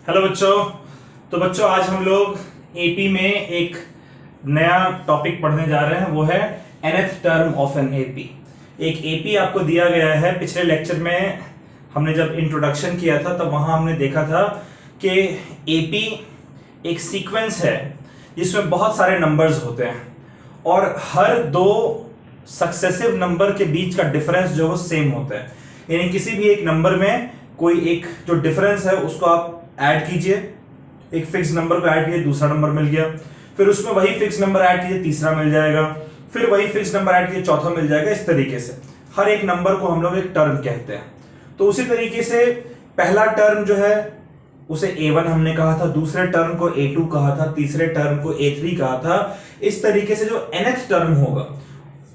Hello बच्चों। तो बच्चों आज हम लोग एपी में एक नया टॉपिक पढ़ने जा रहे हैं, वो है nth term of an AP. एक एपी आपको दिया गया है। पिछले लेक्चर में हमने जब इंट्रोडक्शन किया था तब वहां हमने देखा था कि एपी एक सीक्वेंस है जिसमें बहुत सारे नंबर्स होते हैं और हर दो सक्सेसिव नंबर के बीच का डिफरेंस जो है सेम होता है। यानी किसी भी एक नंबर में कोई एक जो डिफरेंस है उसको आप ऐड कीजिए, एक फिक्स नंबर को ऐड कीजिए, दूसरा नंबर मिल गया, फिर उसमें वही फिक्स नंबर ऐड कीजिए, तीसरा मिल जाएगा, फिर वही फिक्स नंबर ऐड कीजिए, चौथा मिल जाएगा। इस तरीके से हर एक नंबर को हम लोग एक टर्म कहते हैं। तो उसी तरीके से पहला टर्म जो है उसे A1 हमने कहा था, दूसरे टर्म को A2 कहा था, तीसरे टर्म को A3 कहा था। इस तरीके से जो nth टर्म होगा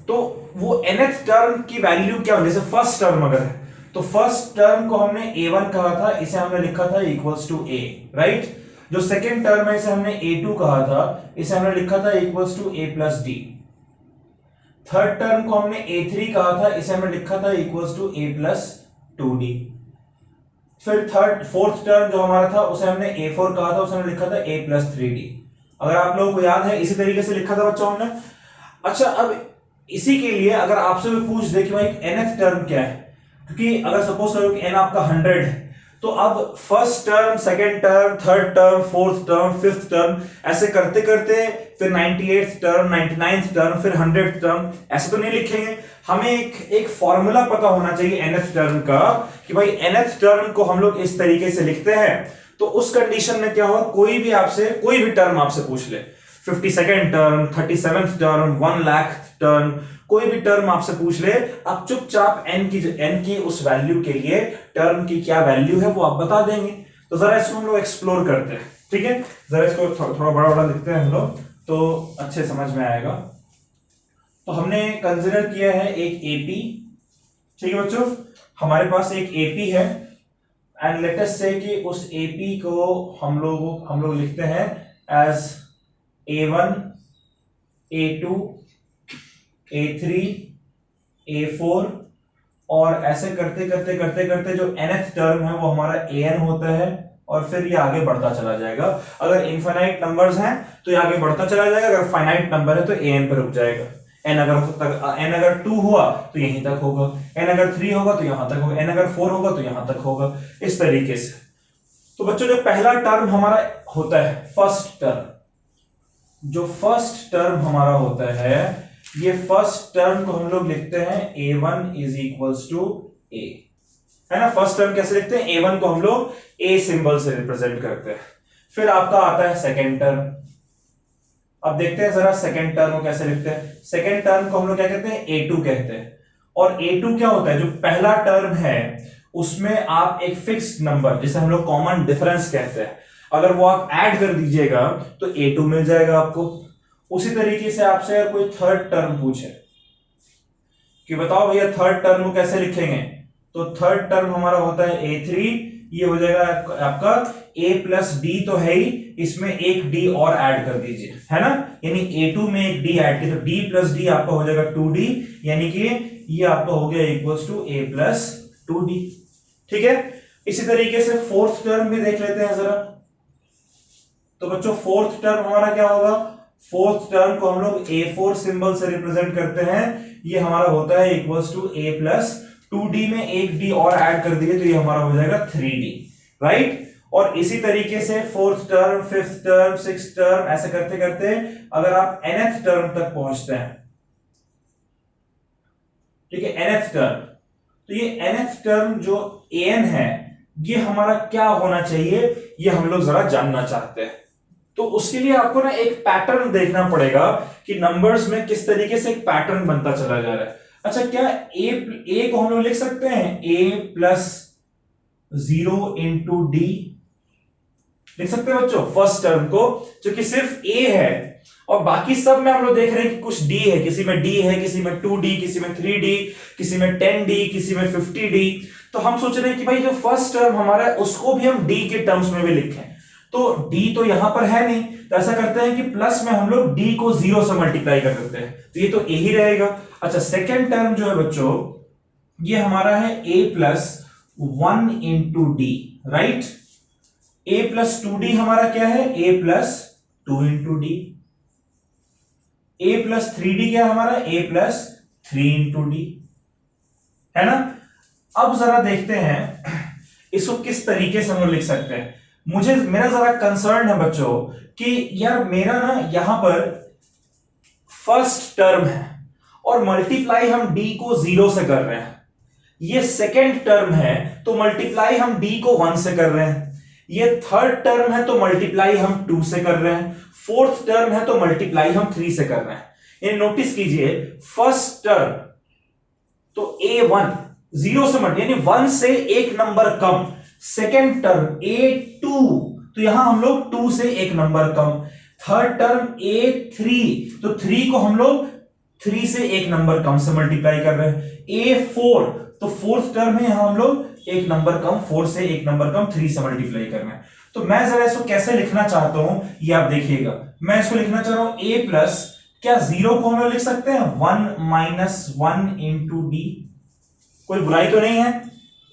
तो वो nth टर्म की वैल्यू क्या होगी। जैसे फर्स्ट टर्म अगर है तो फर्स्ट टर्म को हमने A1 कहा था, इसे हमने लिखा था इक्वल्स टू A, राइट। जो सेकंड टर्म है इसे हमने A2 कहा था, इसे हमने लिखा था equals to A plus D. Third term को हमने A3 कहा था, इसे हमने लिखा था equals to A plus 2D। फिर फोर्थ टर्म जो हमारा था उसे हमने A4 कहा था, उसे हमने लिखा था A प्लस 3D। अगर आप लोगों को याद है इसी तरीके से लिखा था बच्चों हमने। अच्छा, अब इसी के लिए अगर आपसे भी पूछ दे कि भाई nth टर्म क्या है, क्योंकि अगर सपोज करो कि n आपका 100 है तो अब first term, second term, third term, fourth term, fifth term ऐसे करते करते फिर 98th टर्म, 99th टर्म, फिर 100th टर्म, ऐसे तो नहीं लिखेंगे। हमें एक फॉर्मूला पता होना चाहिए nth टर्म का कि भाई nth टर्म को हम लोग इस तरीके से लिखते हैं। तो उस कंडीशन में क्या होगा, कोई भी टर्म आपसे पूछ ले, 52nd term, 37th term, 1 lakh term, कोई भी टर्म आपसे पूछ ले, आप चुपचाप n की उस वैल्यू के लिए टर्म की क्या वैल्यू है वो आप बता देंगे। तो जरा इसको हम लोग एक्सप्लोर करते हैं, ठीक है। जरा इसको थोड़ा बड़ा बड़ा लिखते हैं हम लोग तो अच्छे समझ में आएगा। तो हमने कंसिडर किया है एक एपी, ठीक है बच्चों। हमारे पास एक एपी है एंड लेट अस से कि उस एपी को हम लोग लिखते हैं as A1, A2, A3, A4 और ऐसे करते करते करते करते जो nth टर्म है वो हमारा an होता है और फिर ये आगे बढ़ता चला जाएगा। अगर इनफाइनाइट नंबर्स हैं तो ये आगे बढ़ता चला जाएगा, अगर फाइनाइट नंबर है तो an पर रुक जाएगा। n अगर 2 हुआ तो यहीं तक होगा, n अगर 3 होगा तो यहां तक होगा, n अगर 4 होगा तो यहां तक होगा, इस तरीके से। तो बच्चों जो पहला टर्म हमारा होता है फर्स्ट टर्म, जो फर्स्ट टर्म हमारा होता है, ये फर्स्ट टर्म को हम लोग लिखते हैं A1 is equals to A, है ना। फर्स्ट टर्म कैसे लिखते हैं, A1 को हम लोग A सिंबल से रिप्रेजेंट करते हैं। फिर आपका आता है सेकेंड टर्म। अब देखते हैं जरा सेकेंड टर्म को कैसे लिखते हैं। सेकेंड टर्म को हम लोग क्या कहते हैं, A2 कहते हैं। और A2 क्या होता है, जो पहला टर्म है उसमें आप एक फिक्स्ड नंबर जिसे हम लोग कॉमन डिफरेंस कहते हैं, अगर वो आप ऐड कर दीजिएगा तो A2 मिल जाएगा आपको। उसी तरीके से आपसे अगर कोई थर्ड टर्म पूछे कि बताओ भैया थर्ड टर्म को कैसे लिखेंगे, तो थर्ड टर्म हमारा होता है A3, ये हो जाएगा आपका A प्लस डी तो है ही, इसमें एक D और ऐड कर दीजिए, है ना। यानी A2 में एक D ऐड किया तो D प्लस डी आपका हो जाएगा 2D, यानी कि ये आपका हो गया equals to A plus 2D, ठीक है। इसी तरीके से फोर्थ टर्म भी देख लेते हैं जरा। तो बच्चों फोर्थ टर्म हमारा क्या होगा, फोर्थ टर्म को हम लोग A4 सिंबल से रिप्रेजेंट करते हैं। ये हमारा होता है equals to A plus 2D में एक D और ऐड कर दिए तो ये हमारा हो जाएगा 3D, राइट। और इसी तरीके से fourth term, fifth term, sixth term ऐसे करते करते अगर आप nth टर्म तक पहुंचते हैं, ठीक है, nth टर्म, तो ये nth टर्म जो an है ये हमारा क्या होना चाहिए, ये हम लोग जरा जानना चाहते हैं। तो उसके लिए आपको ना एक पैटर्न देखना पड़ेगा कि नंबर्स में किस तरीके से एक पैटर्न बनता चला जा रहा है। अच्छा, क्या a को हम लोग लिख सकते हैं a प्लस 0 इंटू डी, लिख सकते हैं बच्चों फर्स्ट टर्म को, जो कि सिर्फ a है और बाकी सब में हम लोग देख रहे हैं कि कुछ d है, किसी में d है, किसी में 2d, किसी में 3d, किसी में 10d, किसी में 50d। तो हम सोच रहे हैं कि भाई जो फर्स्ट टर्म हमारा है उसको भी हम d के टर्म्स में भी लिखें, तो d तो यहां पर है नहीं, तो ऐसा करते हैं कि प्लस में हम लोग d को 0 से मल्टीप्लाई कर देते हैं, तो ये तो a ही रहेगा। अच्छा, सेकेंड टर्म जो है बच्चों ये हमारा है a plus 1 into D, right. a plus 2d हमारा क्या है, a plus 2 into D. a plus 3d क्या हमारा, a प्लस 3 इंटू डी, है ना। अब जरा देखते हैं इसको किस तरीके से हम लोग लिख सकते हैं। मेरा जरा कंसर्न है बच्चों कि यार मेरा ना यहां पर फर्स्ट टर्म है और मल्टीप्लाई हम डी को 0 से कर रहे हैं, ये सेकेंड टर्म है तो मल्टीप्लाई हम डी को 1 से कर रहे हैं, ये थर्ड टर्म है तो मल्टीप्लाई हम 2 से कर रहे हैं, फोर्थ टर्म है तो मल्टीप्लाई हम 3 से कर रहे हैं। ये नोटिस कीजिए, फर्स्ट टर्म तो a1 0 से मल्टी यानी 1 से एक नंबर कम, सेकेंड टर्म a2 तो यहां हम लोग 2 से एक नंबर कम, थर्ड टर्म a3 तो 3 को हम लोग 3 से एक नंबर कम से मल्टीप्लाई कर रहे हैं, a4 तो फोर्थ टर्म है, यहां हम लोग एक नंबर कम, 4 से एक नंबर कम 3 से मल्टीप्लाई कर रहे हैं। तो मैं जरा इसको कैसे लिखना चाहता हूं ये आप देखिएगा। मैं इसको लिखना चाह रहा हूं a प्लस, क्या 0 को हम लोग लिख सकते हैं 1 माइनस 1 इंटू डी, कोई बुराई तो नहीं है,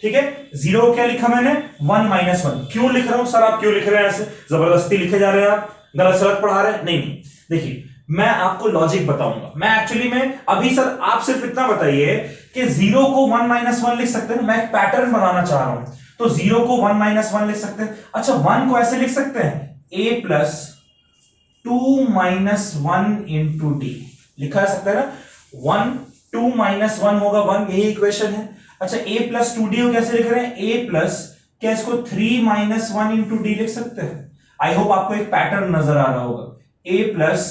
ठीक है। 0 को क्या लिखा मैंने 1 माइनस 1, क्यों लिख रहा हूं सर, आप क्यों लिख रहे हैं ऐसे, जबरदस्ती लिखे जा रहे हैं आप, गलत सलत पढ़ा रहे हैं, नहीं। देखिए मैं आपको लॉजिक बताऊंगा, मैं एक्चुअली में अभी सर आप सिर्फ इतना बताइए कि 0 को 1 माइनस 1 लिख सकते हैं, मैं एक पैटर्न बनाना चाह रहा हूं, तो 0 को 1 माइनस 1 लिख सकते हैं। अच्छा 1 को ऐसे लिख सकते हैं a plus 2 minus 1 into D, लिखा जा सकता है ना, 1 2 माइनस 1 होगा 1, यही इक्वेशन है। अच्छा a प्लस 2d को कैसे लिख रहे हैं, a प्लस, क्या इसको 3 माइनस 1 इंटू डी लिख सकते हैं। आई होप आपको एक पैटर्न नजर आ रहा होगा, a plus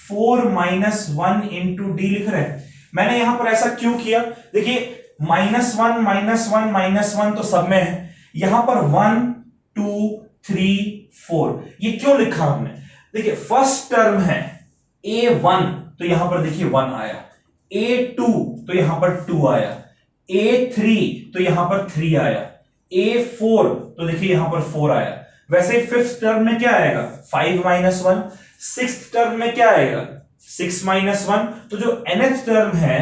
4 minus 1 into D लिख रहे हैं। मैंने यहां पर ऐसा क्यों किया, देखिए माइनस 1 माइनस 1 माइनस 1 तो सब में है, यहां पर 1 2 3 4, ये क्यों लिखा हमने, देखिए फर्स्ट टर्म है a1 तो यहां पर देखिए 1 आया, a2 तो यहां पर 2 आया, a3 तो यहां पर 3 आया, a4 तो देखिए यहां पर 4 आया। वैसे फिफ्थ टर्म में क्या आएगा 5 माइनस 1, सिक्स्थ टर्म में क्या आएगा 6 माइनस 1, तो जो nth टर्म है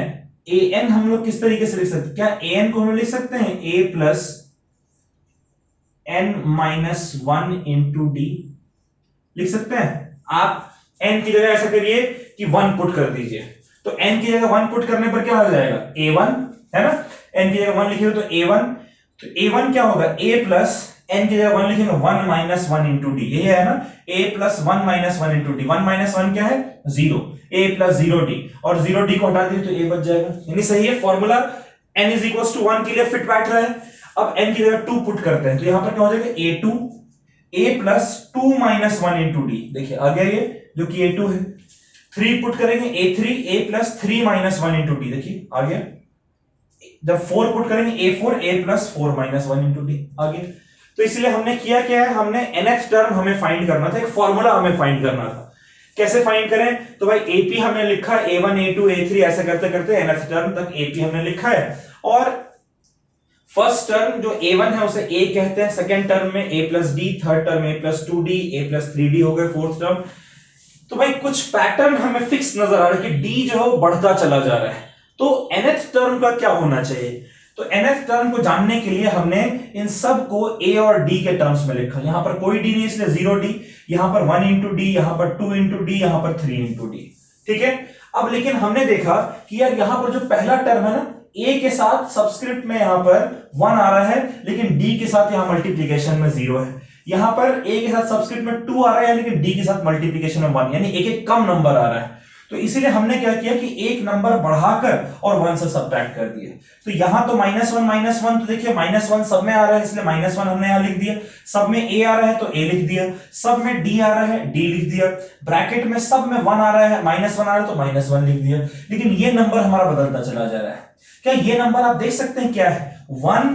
an हम लोग किस तरीके से लिख सकते हैं, क्या an को हम लिख सकते हैं a plus n minus 1 into D, लिख सकते हैं। आप n की जगह ऐसा करिए कि 1 पुट कर दीजिए, तो n की जगह 1 पुट करने पर क्या हो जाएगा a1, है ना, n की जगह 1 लिखिए तो a1, तो a1 क्या होगा a प्लस, n की जगह 1 लिखेंगे 1 माइनस 1 इंटू डी, यही है ना, a plus 1 minus 1 into D, 1 minus 1 क्या है 0, a प्लस 0 डी, और 0 डी को हटा दिए तो a बच जाएगा, यानी सही है formula n is equal to 1 के लिए फिट बैठ रहा है। अब n की जगह 2 पुट करते हैं तो यहां पर क्या हो जाएगा a2, a plus 2 minus 1 into D, देखिए आ गया ये जो कि a2 है, 3 पुट करेंगे a3, a plus 3 minus 1 into D, देखिए आ गया। जब 4 पुट करेंगे a4, a plus 4 minus 1 into D, आ गया। तो इसलिए हमने किया क्या है, हमने nth टर्म हमें फाइंड करना था, एक फॉर्मूला हमें फाइंड करना था। कैसे फाइंड करें, तो भाई एपी हमने लिखा है a1 a2 a3 ऐसे करते करते nth टर्म तक एपी हमने लिखा है, और फर्स्ट टर्म जो a1 है उसे a कहते हैं, सेकंड टर्म में a plus D, third term a plus 2d, a plus 3d हो गए फोर्थ टर्म। तो भाई कुछ पैटर्न हमें फिक्स नजर आ रहा है कि d जो है बढ़ता चला जा रहा है, तो nth टर्म का क्या होना चाहिए, तो nth टर्म को जानने के लिए हमने इन सब को a और d के टर्म्स में लिखा, यहां पर कोई d नहीं इसलिए 0d, यहां पर 1 इंटू डी, यहां पर 2 इंटू डी, यहां पर 3 इंटू डी, ठीक है। अब लेकिन हमने देखा कि यार यहां पर जो पहला टर्म है ना, a के साथ सबस्क्रिप्ट में यहां पर 1 आ रहा है, लेकिन d के साथ यहां मल्टीप्लीकेशन में 0 है, यहां पर a के साथ सबस्क्रिप्ट में 2 आ रहा है, यानी कि d के साथ मल्टीप्लीकेशन में 1, यानी एक एक कम नंबर आ रहा है। तो इसीलिए हमने क्या किया कि एक नंबर बढ़ाकर और 1 से सब्ट्रैक्ट कर दिए। तो यहां तो -1 तो देखिए -1 सब में आ रहा है इसलिए -1 हमने यहां लिख दिया, सब में a आ रहा है तो a लिख दिया, सब में d आ रहा है d लिख दिया, ब्रैकेट में सब में 1 आ रहा है, -1 आ रहा है तो -1 लिख दिया। लेकिन ये नंबर हमारा बदलता चला जा रहा है, क्या ये नंबर आप देख सकते हैं क्या है 1,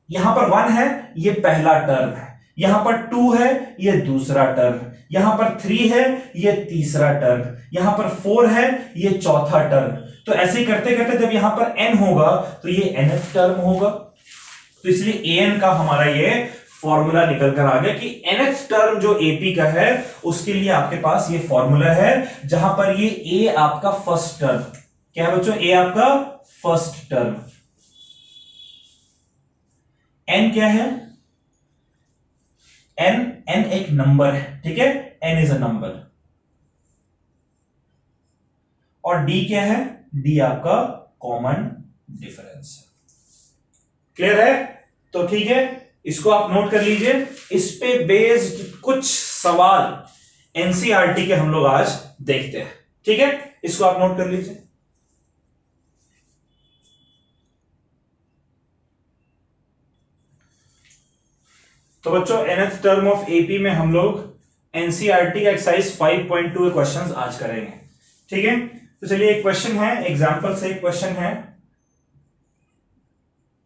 यहां पर 1 है ये पहला टर्म है, यहां पर 2 है ये दूसरा टर्म, यहां पर 3 है ये तीसरा टर्म, यहां पर 4 है ये चौथा टर्म। तो ऐसे ही करते करते जब यहां पर n होगा तो ये nth टर्म होगा, तो इसलिए an का हमारा ये फॉर्मूला निकल कर आ गया कि nth टर्म जो AP का है उसके लिए आपके पास ये फॉर्मूला है, जहां पर ये a आपका फर्स्ट टर्म, क्या है बच्चों a आपका फर्स्ट टर्म, n क्या है एन एक नंबर है, ठीक है, एन इज अ नंबर। और डी क्या है, डी आपका कॉमन डिफरेंस है। क्लियर है? तो ठीक है, इसको आप नोट कर लीजिए। इस पे बेस्ड कुछ सवाल एनसीईआरटी के हम लोग आज देखते हैं, ठीक है, इसको आप नोट कर लीजिए। तो बच्चों nth टर्म ऑफ एपी में हम लोग एनसीईआरटी का एक्सरसाइज 5.2 के क्वेश्चंस आज करेंगे, ठीक है। तो चलिए एक क्वेश्चन है, एग्जांपल से एक क्वेश्चन है।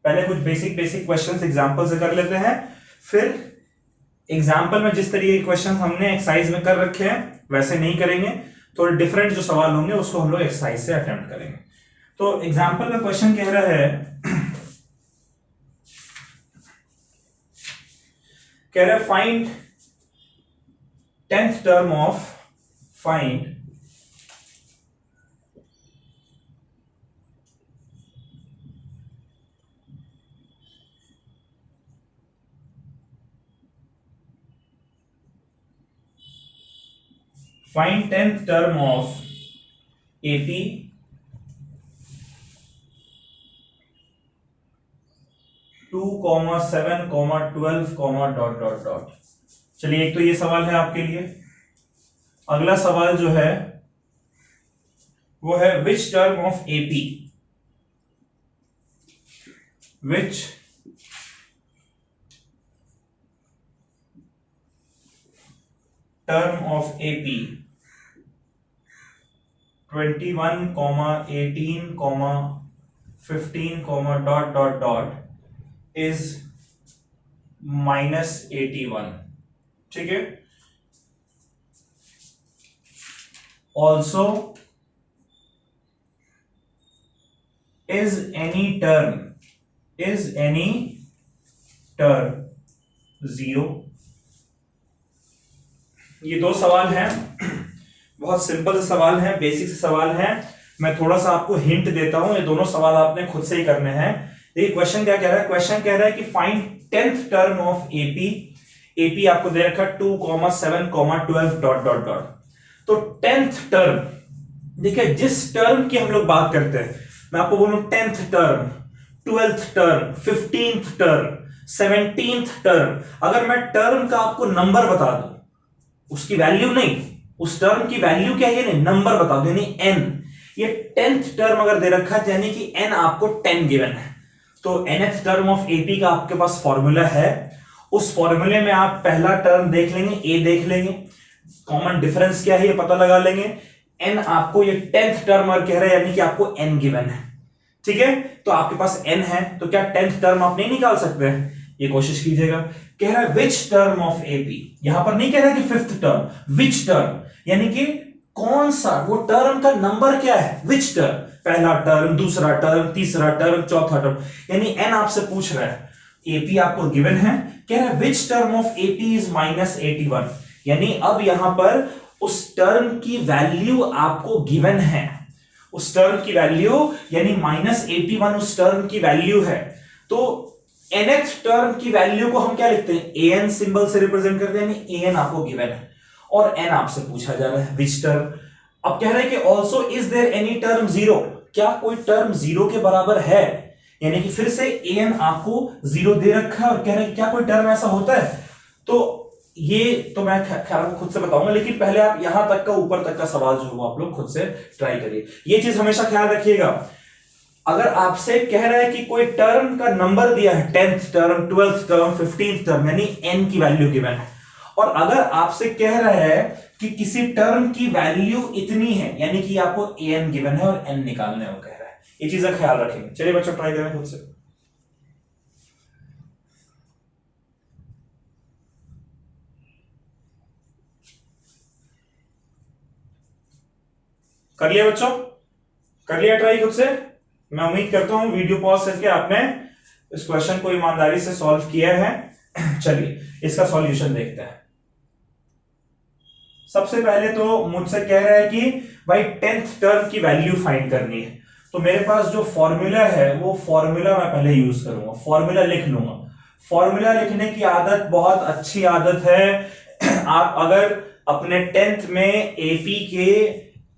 पहले कुछ बेसिक क्वेश्चंस एग्जांपल से कर लेते हैं, फिर एग्जांपल में जिस तरीके के क्वेश्चंस हमने एक्सरसाइज में कर रखे हैं वैसे नहीं करेंगे, थोड़े डिफरेंट जो सवाल होंगे उसको हम लोग एक्सरसाइज से अटेम्प्ट करेंगे। तो एग्जांपल में क्वेश्चन कह रहा है, कह रहा है find 10th term of find find 10th term of AP 2, 7, 12, dot dot dot. चलिए एक तो ये सवाल है आपके लिए। अगला सवाल जो है वो है which term of AP, which term of AP 21, 18, 15, dot dot dot is -81, ठीक है। Also is any term 0। ये दो सवाल हैं, बहुत सिंपल से सवाल हैं, बेसिक से सवाल हैं। मैं थोड़ा सा आपको हिंट देता हूं, ये दोनों सवाल आपने खुद से ही करने हैं। देखिए क्वेश्चन क्या कह रहा है, क्वेश्चन कह रहा है कि find 10th term of AP आपको दे रखा 2, 7, 12 डॉट डॉट डॉट। तो 10th टर्म, देखिए जिस टर्म की हम लोग बात करते हैं, मैं आपको बोलूं 10th term, 12th term, 15th term, 17th term, अगर मैं टर्म का आपको नंबर बता दूं, उसकी वैल्यू नहीं, उस टर्म की वैल्यू क्या है, नंबर बता दो, यानी n, ये 10th टर्म अगर दे रखा है यानी कि n आपको 10 गिवन है। तो nth टर्म ऑफ एपी का आपके पास फॉर्मूला है, उस फॉर्मूले में आप पहला टर्म देख लेंगे, a देख लेंगे, कॉमन डिफरेंस क्या है ये पता लगा लेंगे, n आपको ये 10th टर्म और कह रहा है यानी कि आपको n गिवन है, ठीक है। तो आपके पास n है, तो क्या 10th टर्म आप नहीं निकाल सकते हैं, ये कोशिश कीजिएगा। कह रहा है विच टर्म ऑफ एपी, यहां पर नहीं कह रहा है कि 5th टर्म, विच टर्म यानी कि कौन सा, वो टर्म का नंबर क्या है, विच टर्म, पहला टर्म, दूसरा टर्म, तीसरा टर्म, चौथा टर्म, यानी n आपसे पूछ रहा है, एपी आपको गिवन है, कह रहा है which term of AP is -81, यानी अब यहां पर उस टर्म की वैल्यू आपको गिवन है, उस टर्म की वैल्यू यानी -81 उस टर्म की वैल्यू है। तो nth टर्म की वैल्यू को हम क्या लिखते हैं, an सिंबल से रिप्रेजेंट करते हैं, यानी an आपको गिवन है और n आपसे पूछा जा रहा है विच टर्म। अब कह रहा है कि also is there any term 0, क्या कोई टर्म 0 के बराबर है, यानी कि फिर से an आपको 0 दे रखा है और कह रहा है कि क्या कोई टर्म ऐसा होता है। तो ये तो मैं ख्याल खुद से बताऊंगा, लेकिन पहले आप यहां तक का, ऊपर तक का सवाल जो है आप लोग खुद से ट्राई करिए। ये चीज हमेशा ख्याल रखिएगा, अगर आपसे कह रहा है कि कोई टर्म का नंबर दिया है, 10th term, 12th term, 15th term, यानी n की वैल्यू गिवन है, और अगर आपसे कह रहा है कि किसी टर्म की वैल्यू इतनी है, यानी कि आपको an गिवन है और n निकालने को कह रहा है, ये चीजें ख्याल रखेंगे। चलिए बच्चों ट्राई करें खुद से। कर लिया बच्चों, कर लिया ट्राई खुद से। मैं उम्मीद करता हूं वीडियो पॉज करके आपने इस क्वेश्चन को ईमानदारी से सॉल्व किया है। चलिए इसका सॉल्यूशन देखते हैं। सबसे पहले तो मुझसे कह रहा है कि भाई 10th टर्म की वैल्यू फाइंड करनी है, तो मेरे पास जो फॉर्मूला है वो फॉर्मूला मैं पहले यूज करूंगा, फॉर्मूला लिख लूंगा। फॉर्मूला लिखने की आदत बहुत अच्छी आदत है। आप अगर अपने 10th में एपी के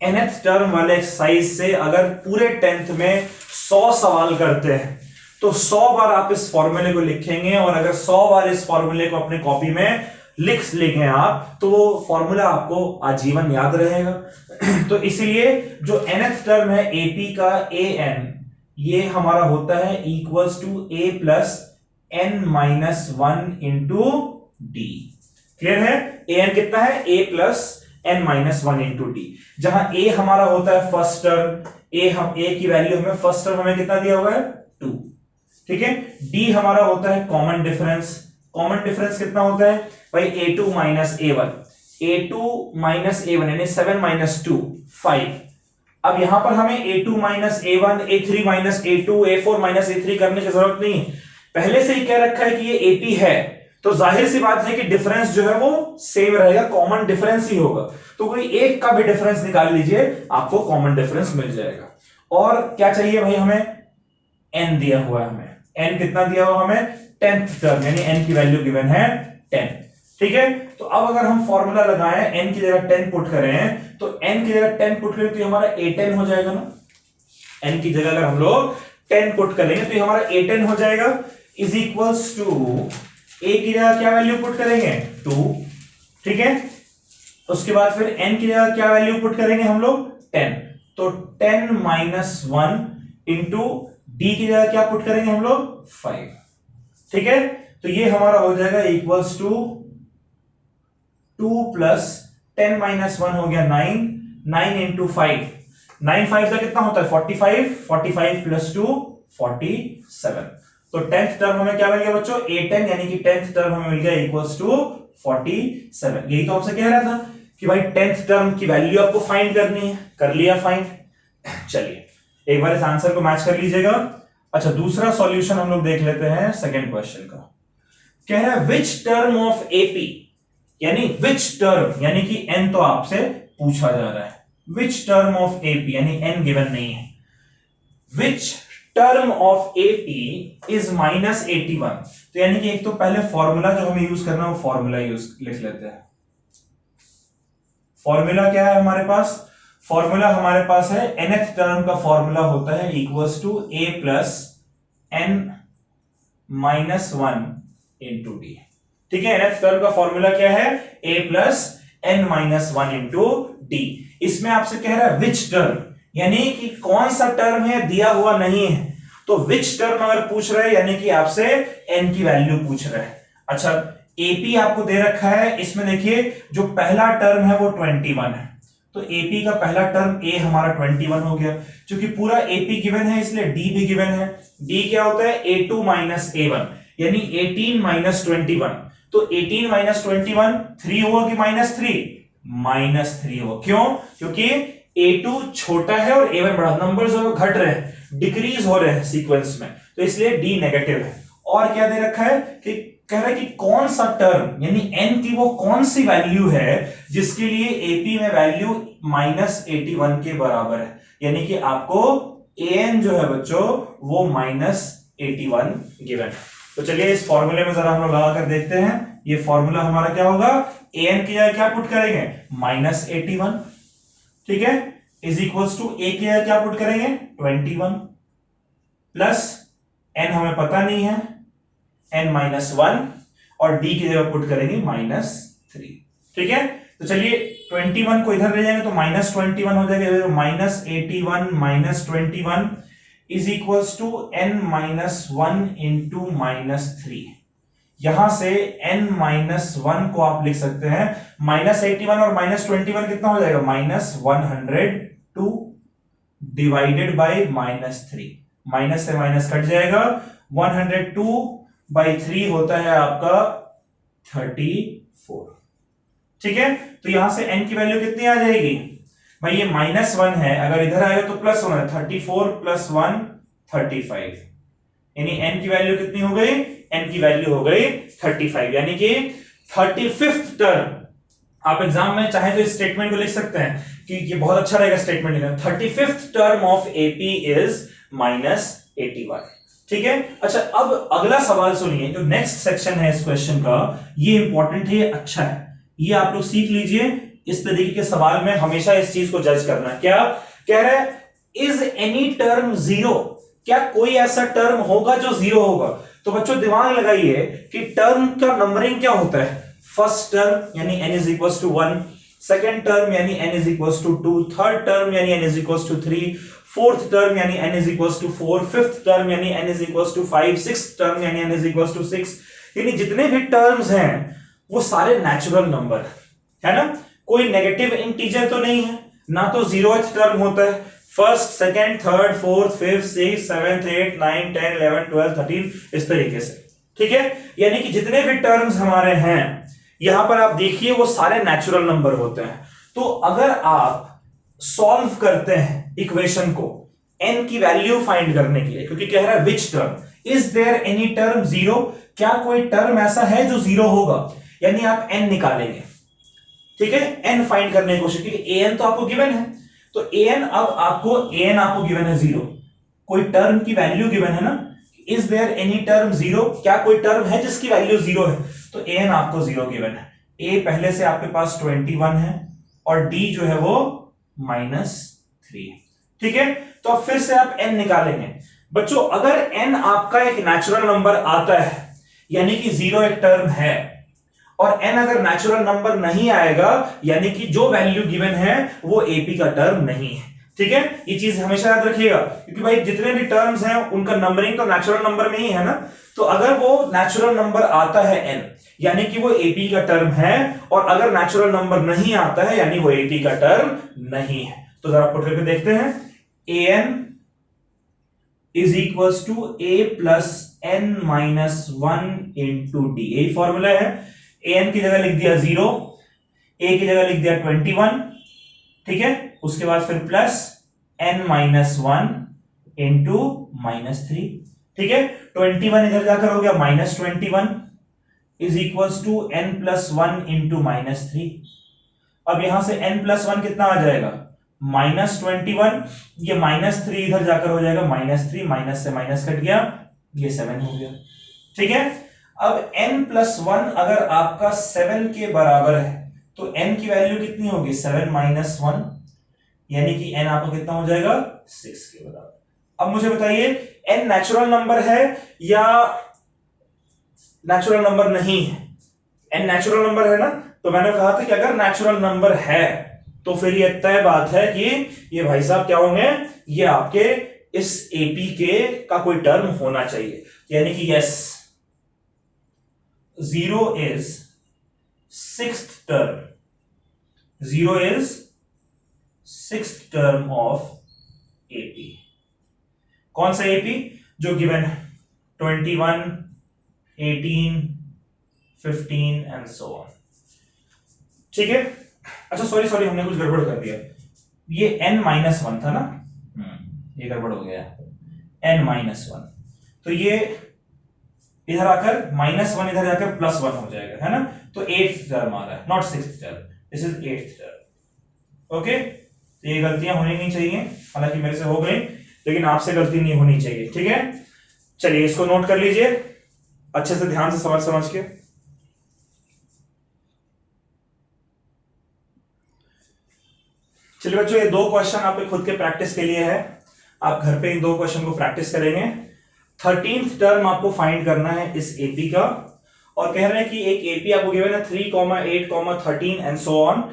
nth टर्म वाले एक्सरसाइज से अगर पूरे 10th में 100 सवाल करते हैं तो 100 बार आप इस फॉर्मूले को लिखेंगे, और अगर 100 बार इस फॉर्मूले को अपने कॉपी में लिख लेंगे आप तो वो फॉर्मूला आपको आजीवन याद रहेगा। तो इसीलिए जो nth टर्म है एपी का an, ये हमारा होता है equals to a plus n minus 1 into D. Clear है? an कितना है? a plus n minus 1 into D. जहां a हमारा होता है फर्स्ट टर्म, a की वैल्यू हमें फर्स्ट टर्म हमें कितना दिया हुआ है? 2। ठीक है। d हमारा होता है कॉमन डिफरेंस। कॉमन डिफरेंस कितना होता है भाई? a2 minus a1, a2 minus a1 यानी 7 माइनस 2 5। अब यहां पर हमें a2 minus a1, a3 minus a2, a4 minus a3 करने की जरूरत नहीं है, पहले से ही कह रखा है कि ये AP है, तो जाहिर सी बात है कि डिफरेंस जो है वो सेम रहेगा, कॉमन डिफरेंस ही होगा। तो कोई एक का भी डिफरेंस निकाल लीजिए, आपको कॉमन डिफरेंस मिल जाएगा। और क्या चाहिए भाई? हमें n दिया हुआ है, हमें n कितना दिया हुआ? हमें 10th टर्म यानी n की वैल्यू गिवन है 10। ठीक है। तो अब अगर हम फॉर्मूला लगाएं, n की जगह 10 पुट करें, तो n की जगह 10 पुट करें तो हमारा a10 हो जाएगा ना। n की जगह अगर हम लोग 10 पुट करेंगे तो हमारा a10 हो जाएगा, इज इक्वल्स टू a की जगह क्या वैल्यू पुट करेंगे? 2। ठीक है। उसके बाद फिर n की जगह क्या वैल्यू पुट करेंगे हम लोग? 10। तो 10 माइनस 1 इंटू डी की जगह क्या पुट करेंगे हम लोग? 5। ठीक है। तो ये हमारा हो जाएगा इक्वल्स टू 2 प्लस 10 माइनस 1 हो गया 9, 9 इंटू 5, 9 5 का कितना होता है? 45, 45 प्लस 2 47। तो 10th टर्म हमें क्या मिल गया बच्चों? a10 यानी कि 10th टर्म हमें मिल गया इक्वल्स टू 47। यही तो हमसे कह रहा था कि भाई 10th टर्म की वैल्यू आपको फाइंड करनी है, कर लिया फाइंड। चलिए एक बार इस आंसर को मैच कर लीजिएगा। अच्छा, दूसरा सॉल्यूशन हम लोग देख लेते हैं सेकंड क्वेश्चन का। कह रहा है विच टर्म ऑफ एपी, यानी विच टर्म यानी कि n तो आपसे पूछा जा रहा है, विच टर्म ऑफ एपी यानी n गिवन नहीं है, which term of AP is minus 81। तो यानी कि एक तो पहले फॉर्मूला जो हमें यूज करना है वो फॉर्मूला यूज लिख लेते हैं। फॉर्मूला क्या है हमारे पास? फॉर्मूला हमारे पास है nth टर्म का फॉर्मूला होता है equals to a plus n minus 1 into D. ठीक है। nth टर्म का फॉर्मूला क्या है? a plus n minus 1 into D. इसमें आपसे कह रहा है विच टर्म, यानी कि कौन सा टर्म है, दिया हुआ नहीं है। तो विच टर्म अगर पूछ रहे हैं यानी कि आपसे n की वैल्यू पूछ रहे हैं। अच्छा, AP आपको दे रखा है, इसमें देखिए जो पहला टर्म है वो 21 है, तो AP का पहला टर्म A हमारा 21 हो गया। क्योंकि पूरा AP गिवन है इसलिए D भी गिवन है। D क्या होता है? A2 माइनस A1 यानी 18 माइनस 21। तो 18 माइनस 21 3 होगा कि माइनस 3? माइनस 3 होगा। क्यों? क्योंकि A2 छोटा है और A1 बड़ा, नंबर्स घट रहे हैं, डिक्रीज हो रहे हैं सीक्वेंस में, तो इसलिए D नेगेटिव है। और क्या दे रखा है कि कह रहा है कि कौन सा टर्म यानी n की वो कौन सी वैल्यू है जिसके लिए AP में वैल्यू माइनस 81 के बराबर है, यानी कि आपको an जो है बच्चों वो माइनस 81 गिवन है। तो चलिए इस फॉर्मूले में जरा हम लोग लगा कर देखते हैं। ये फॉर्मूला हमारा क्या होगा? an की जगह क्या पुट करेंगे? माइनस 81। ठीक है। इज इक्वल्स टू a की जगह क्या पुट करेंगे? 21 प्लस n हमें पता नहीं है, n माइनस 1, और d की जगह पुट करेंगे माइनस 3। ठीक है। तो चलिए 21 को इधर ले जाएंगे तो माइनस 21 हो जाएगा, minus 81 minus 21 is equals to n minus 1 into minus 3। यहां से n माइनस 1 को आप लिख सकते हैं, माइनस 81 और माइनस 21 कितना हो जाएगा? Minus 102 divided by minus 3। Minus से माइनस कट जाएगा, 102 बाई 3 होता है आपका 34। ठीक है। तो यहां से n की वैल्यू कितनी आ जाएगी भाई? ये माइनस 1 है, अगर इधर आएगा तो प्लस होना है, 34 प्लस 1 35, यानी n की वैल्यू कितनी हो गई? n की वैल्यू हो गई 35, यानी कि 35th टर्म। आप एग्जाम में चाहे तो इस स्टेटमेंट को लिख सकते हैं कि ये बहुत अच्छा रहेगा स्टेटमेंट लिखना, 35th term of AP is minus 81। ठीक है। अच्छा, अब अगला सवाल सुनिए, जो नेक्स्ट सेक्शन है इस क्वेश्चन का, ये इंपॉर्टेंट है, ये अच्छा है, ये आप लोग सीख लीजिए। इस तरीके के सवाल में हमेशा इस चीज को जज करना है। क्या कह रहे हैं? इज एनी टर्म जीरो, क्या कोई ऐसा टर्म होगा जो जीरो होगा? तो बच्चों दिमाग लगाइए कि टर्म का नंबरिंग क्या होता है। फर्स्ट टर्म यानी n is equal to 1, second term यानी n is equal to 2, third term यानी n is equal to 3, fourth term यानी n is equal to 4, fifth term यानी n is equal to 5, sixth term यानी n is equal to 6। यानी जितने भी terms हैं वो सारे नेचुरल नंबर है ना, कोई नेगेटिव इंटीजर तो नहीं है, ना तो जीरोथ टर्म होता है। First, second, third, fourth, fifth, six, seventh, eight, 9, 10, 11, 12, 13, इस तरीके से। ठीक है, यानी कि जितने भी टर्म्स हमारे हैं यहां पर आप देखिए वो सारे नेचुरल नंबर होते हैं। तो अगर आप सॉल्व करते हैं इक्वेशन को n की वैल्यू फाइंड करने के लिए, क्योंकि कह रहा है which term is there any term zero, क्या कोई टर्म ऐसा है जो जीरो होगा, यानी आप n निकालेंगे। ठीक है, n फाइंड करने की कोशिश कीजिए। an तो आपको गिवन है, तो an अब आपको गिवन है जीरो, कोई टर्म की वैल्यू गिवन है ना। Is there any term zero, क्या कोई टर्म है जिसकी वैल्यू जीरो है, तो an आपको जीरो गिवन है। a पहले से आपके पास 21 है और d जो है वो -3। ठीक है, तो अब फिर से आप n निकालेंगे। बच्चों अगर n आपका एक नेचुरल नंबर आता है यानी कि जीरो एक टर्म है, और n अगर नेचुरल नंबर नहीं आएगा यानी कि जो वैल्यू गिवन है वो एपी का टर्म नहीं है। ठीक है, ये चीज हमेशा याद रखिएगा, क्योंकि भाई जितने भी टर्म्स हैं उनका नंबरिंग तो नेचुरल नंबर में ही है ना। तो अगर वो नेचुरल नंबर आता है n यानी कि वो एपी का टर्म है, और अगर नेचुरल नंबर नहीं आता है यानी वो एपी का टर्म नहीं है। तो जरा पुट करके देखते हैं, an is equal to a plus n minus 1 into D, यही फॉर्मूला है। an की जगह लिख दिया 0, a की जगह लिख दिया 21, ठीक है, उसके बाद फिर प्लस n माइनस 1 इंटू -3। ठीक है, 21 इधर जाकर हो गया -21 is equal to n plus 1 into -3। अब यहां से n प्लस 1 कितना आ जाएगा, -21, ये -3 इधर जाकर हो जाएगा -3, माइनस से माइनस कट गया, ये 7 हो गया। ठीक है, अब n प्लस 1 अगर आपका 7 के बराबर है तो n की वैल्यू कितनी होगी, 7 माइनस 1, यानी कि n आपका कितना हो जाएगा, 6 के बराबर। अब मुझे बताइए n नेचुरल नंबर है या नेचुरल नंबर नहीं है? n नेचुरल नंबर है ना, तो मैंने कहा था कि अगर नेचुरल नंबर है तो फिर ये तय बात है कि ये भाई साहब क्या होंगे, ये आपके इस एपी के का कोई टर्म होना चाहिए। यानी कि yes, 0 is sixth term, 0 is sixth term of AP. कौन सा एपी? जो गिवन है 21, 18, 15 एंड सो ऑन। ठीक है, अच्छा सॉरी हमने कुछ गड़बड़ कर दिया, ये n-1 था ना, ये गड़बड़ हो गया, n-1, तो ये इधर आकर -1 इधर जाकर +1 हो जाएगा, है ना। तो 8th टर्म आ रहा है, not 6th term, this is 8th term. Okay, तो ये गलतियां होनी नहीं चाहिए, हालांकि मेरे से हो गई लेकिन आपसे गलती नहीं होनी चाहिए। ठीक है, चलिए इसको नोट कर लीजिए अच्छे से, ध्यान से समझ के। चलिए बच्चों, ये दो क्वेश्चन आपके खुद के प्रैक्टिस के लिए है, आप घर पे इन दो क्वेश्चन को प्रैक्टिस करेंगे। 13th टर्म आपको फाइंड करना है इस एपी का, और कह रहे हैं कि एक एपी आपको गिवन है 3, 8, 13 एंड सो ऑन,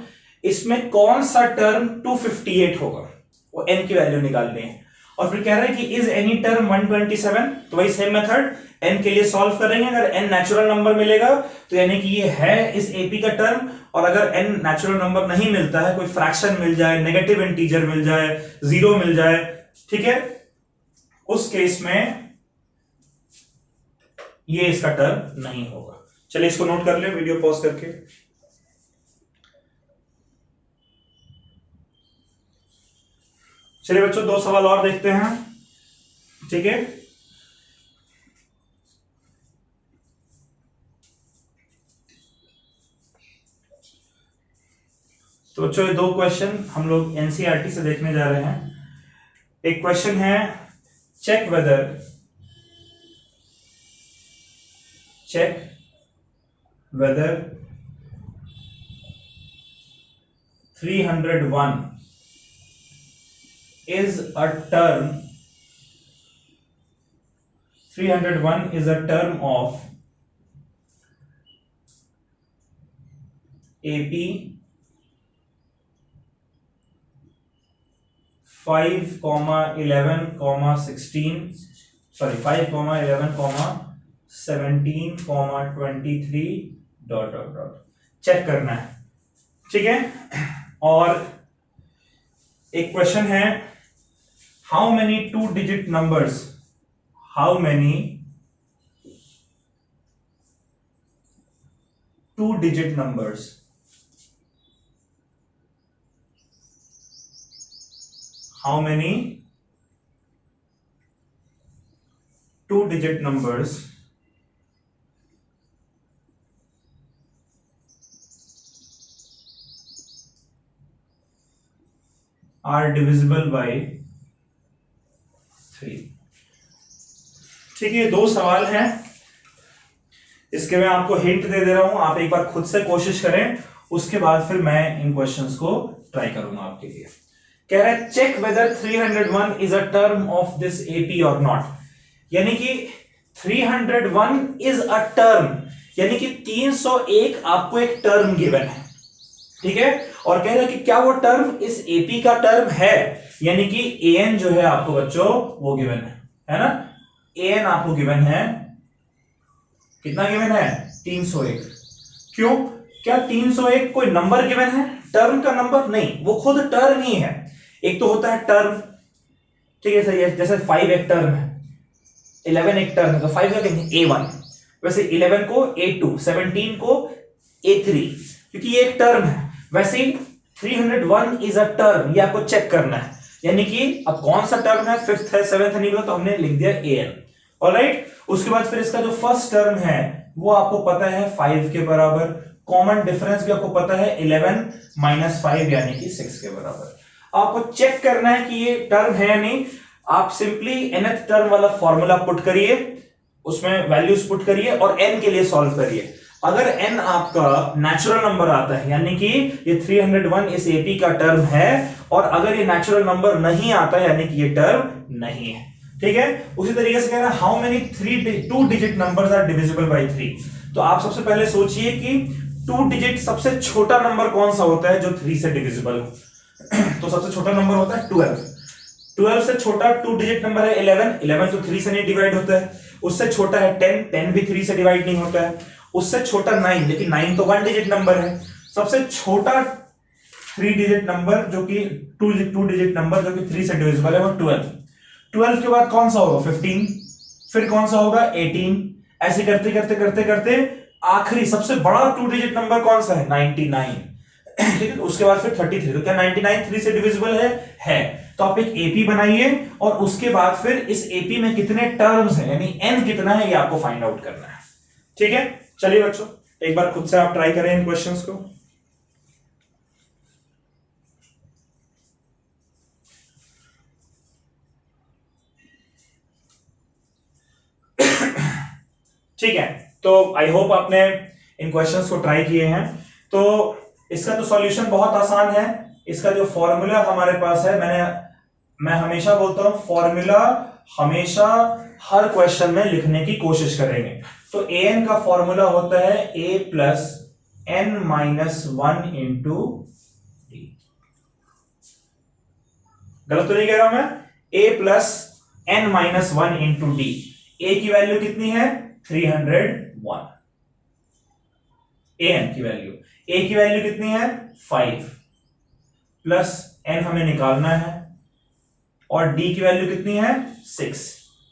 इसमें कौन सा टर्म 258 होगा, वो n की वैल्यू निकालनी है। और फिर कह रहे हैं कि इज एनी टर्म 127, तो वही सेम मेथड, n के लिए सॉल्व करेंगे। अगर n नेचुरल नंबर मिलेगा तो यानी कि ये है इस एपी का टर्म, और अगर n नेचुरल नंबर नहीं मिलता है, कोई फ्रैक्शन मिल जाए, नेगेटिव इंटीजर मिल जाए, जीरो मिल जाए, ठीक है, उस केस में ये इसका टर्म नहीं होगा। चलिए इसको नोट कर ले वीडियो पॉज करके। चलिए बच्चों, दो सवाल और देखते हैं। ठीक है, तो बच्चों ये दो क्वेश्चन हम लोग एनसीईआरटी से देखने जा रहे हैं। एक क्वेश्चन है, check weather check whether 301 is a term 301 is a term of AP 5,11,16 sorry 5,11,17,23 dot dot dot check करना है, ठीक है। और एक क्वेश्चन है, how many two digit numbers how many two-digit numbers are divisible by 3? ठीक है, दो सवाल हैं, इसके मैं आपको हिंट दे रहा हूं, आप एक बार खुद से कोशिश करें, उसके बाद फिर मैं इन क्वेश्चंस को ट्राई करूंगा आपके लिए। कह रहा है check whether 301 is a term of this AP और नॉट, यानी कि 301 इज अ टर्म, यानी कि 301 आपको एक टर्म गिवन है, ठीक है। और कह रहा है कि क्या वो टर्म इस एपी का टर्म है, यानी कि एन जो है आपको बच्चों वो गिवन है ना। एन आपको गिवन है, कितना गिवन है? 301। क्यों? क्या 301 कोई नंबर गिवन है, टर्म का नंबर? नहीं, वो खुद टर्म ही है। एक तो होता है टर्म, ठीक है, सही है, जैसे 5 एक टर्म है, 11 एक टर्म है, तो 5 का कहेंगे A1, वैसे 11 को A2, 17 को A3, क्योंकि ये एक टर्म है। वैसे ही 301 इज अ टर्म, ये आपको चेक करना है, यानी कि अब कौन सा टर्म है, 5th है 7th नहीं हुआ, तो हमने लिख दिया AN। ऑलराइट, उसके बाद फिर इसका जो फर्स्ट टर्म है वो आपको पता है 5 के बराबर, कॉमन डिफरेंस भी आपको पता है 11 माइनस 5 यानी कि 6 के बराबर। आपको चेक करना है कि ये टर्म है या नहीं, आप सिंपली nth टर्म वाला फॉर्मूला पुट करिए, उसमें वैल्यूज पुट करिए और n के लिए सॉल्व करिए। अगर n आपका नेचुरल नंबर आता है, यानी कि ये 301 इस एपी का टर्म है, और अगर ये नेचुरल नंबर नहीं आता है, यानी कि ये टर्म नहीं है, ठीक है। उसी तरीके से कह रहा है how many two digit numbers are divisible by 3। तो आप सबसे पहले सोचिए कि 2 डिजिट सबसे छोटा नंबर कौन सा होता है जो 3 से डिविजिबल हो। तो सबसे छोटा नंबर होता है 12। 12 से छोटा 2 डिजिट नंबर है 11। 11 तो 3 से नहीं डिवाइड होता है। उससे छोटा है 10। 10 भी 3 से डिवाइड नहीं होता है। उससे छोटा 9, लेकिन 9 तो 1 डिजिट नंबर है। सबसे छोटा 3 डिजिट नंबर जो कि 2 डिजिट नंबर जो कि 3 से डिविजिबल है वो 12। 12 के बाद कौन सा होगा? 15। फिर कौन सा होगा? 18। ऐसे करते करते करते करते आखिरी सबसे बड़ा 2 डिजिट नंबर कौन सा है? 99। ठीक है, उसके बाद फिर 33। तो क्या 99 3 से डिविजिबल है। तो आप एक एपी बनाइए और उसके बाद फिर इस एपी में कितने टर्म्स हैं, यानी n कितना है, ये आपको फाइंड आउट करना है। ठीक है, चलिए बच्चों एक बार खुद से आप ट्राई करें इन क्वेश्चंस को। ठीक है, तो आई होप आपने इन क्वेश्चंस को ट्राई किए हैं। तो इसका तो सॉल्यूशन बहुत आसान है। इसका जो फॉर्मूला हमारे पास है, मैं हमेशा बोलता हूं फॉर्मूला हमेशा हर क्वेश्चन में लिखने की कोशिश करेंगे। तो an का फॉर्मूला होता है a plus n minus 1 into D. गलत तो नहीं कह रहा हूं मैं? a plus n minus 1 into D. a की वैल्यू कितनी है? 301। an की वैल्यू, a की वैल्यू कितनी है? 5 प्लस n हमें निकालना है, और d की वैल्यू कितनी है? 6।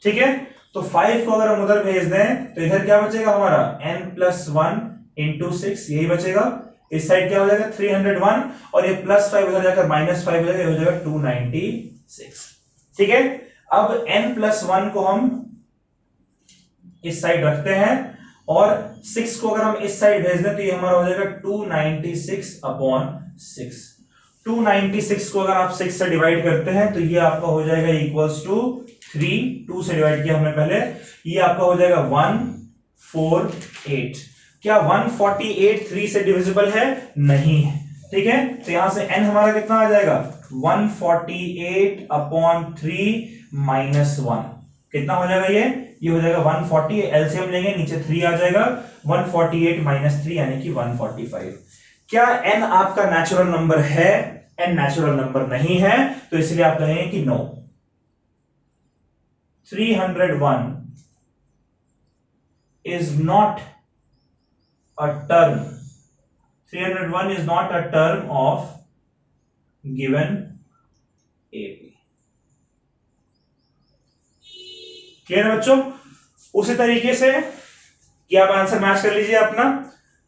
ठीक है, तो 5 को अगर हम उधर भेज दें तो इधर क्या बचेगा हमारा? n प्लस 1 इंटू 6, यही बचेगा। इस साइड क्या हो जाएगा? 301, और ये प्लस 5 उधर जाकर माइनस 5 हो जाएगा, ये हो जाएगा 296। ठीक है, अब n प्लस 1 को हम इस साइड रखते हैं, और 6 को अगर हम इस साइड भेज दें तो ये हमारा हो जाएगा 296 अपॉन 6। 296 को अगर आप 6 से डिवाइड करते हैं तो ये आपका हो जाएगा इक्वल्स टू 3। 2 से डिवाइड किया हमने पहले, ये आपका हो जाएगा 1 148। क्या 148 3 से डिविजिबल है? नहीं है। ठीक है, तो यहां से n हमारा कितना आ जाएगा? 148 अपॉन 3 माइनस 1। कितना हो जाएगा ये हो जाएगा 140। एलसीएम लेंगे, नीचे 3 आ जाएगा। 148 माइनस 3 यानी कि 145। क्या n आपका नेचुरल नंबर है? n नेचुरल नंबर नहीं है, तो इसलिए आप कहेंगे कि no. 301 is not a term. 301 is not a term of given AP. Clear है बच्चों? उसी तरीके से कि आप आंसर मैच कर लीजिए अपना।